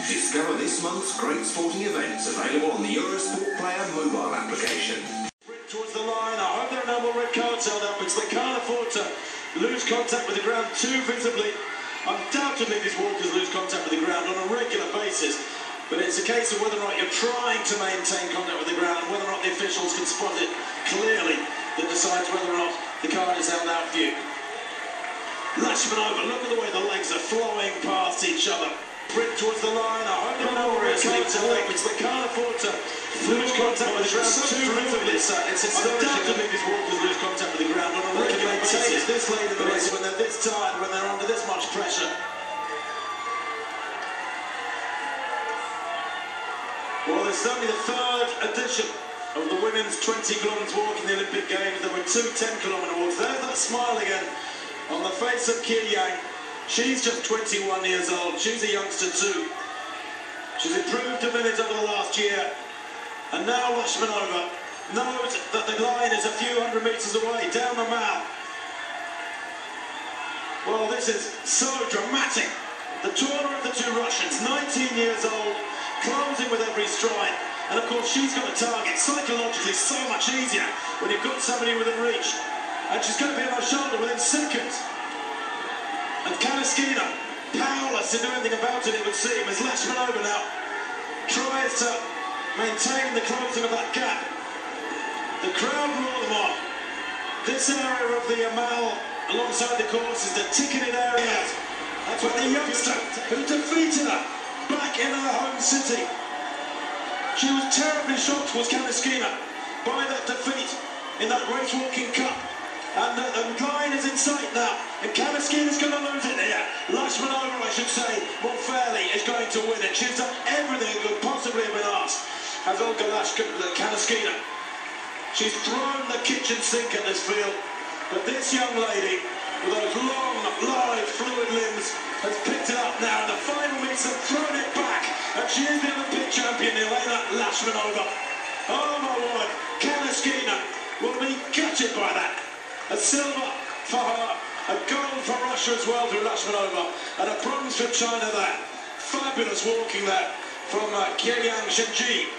Discover this month's great sporting events available on the Eurosport Player mobile application. Towards the line, I hope there are no more red cards held up because they can't afford to lose contact with the ground too visibly. Undoubtedly these walkers lose contact with the ground on a regular basis, but it's a case of whether or not you're trying to maintain contact with the ground, whether or not the officials can spot it clearly that decides whether or not the card is held out for you. Lashman over, look at the way the legs are flowing past each other. Sprint towards the line, I hope there are no more red cards held up because they can't afford to lose contact with the ground too visibly. It's undoubtedly these walkers lose contact with the ground on a regular basis. This late in the race, when they're this tired, when they're under this much pressure. Well, this is only the third edition of the women's 20km walk in the Olympic Games. There were two 10km walks. There's that smile again on the face of Kia Yang. She's just 21 years old. She's a youngster too. She's improved a minute over the last year. And now Lashmanova knows that the line is a few hundred metres away, down the mile. Well, this is so dramatic. The taller of the two Russians, 19 years old, closing with every stride. And of course, she's got a target. Psychologically, so much easier when you've got somebody within reach. And she's going to be on her shoulder within seconds. And Kanaskina, powerless to do anything about it, it would seem, as Lashmanova now tries to maintain the closing of that gap. The crowd roar them on. This area of the mile alongside the course is the ticketed area. That's where the youngster who defeated her back in her home city. She was terribly shocked, was Kanaskina, by that defeat in that race walking cup. And the line is in sight now, and Kanaskina's going to lose it here. Lashmanova, I should say, more fairly, is going to win it. She's done everything that could possibly have been asked, as Olga Kanaskina. She's thrown the kitchen sink at this field, but this young lady, with those long, lithe, fluid limbs, has picked it up now, and the final meets have thrown it back, and she is the Olympic champion, Elena Lashmanova. Oh my word, Kanaskina will be gutted by that. A silver for her, a gold for Russia as well through Lashmanova, and a bronze for China there. Fabulous walking there from Kia Yang Shenji.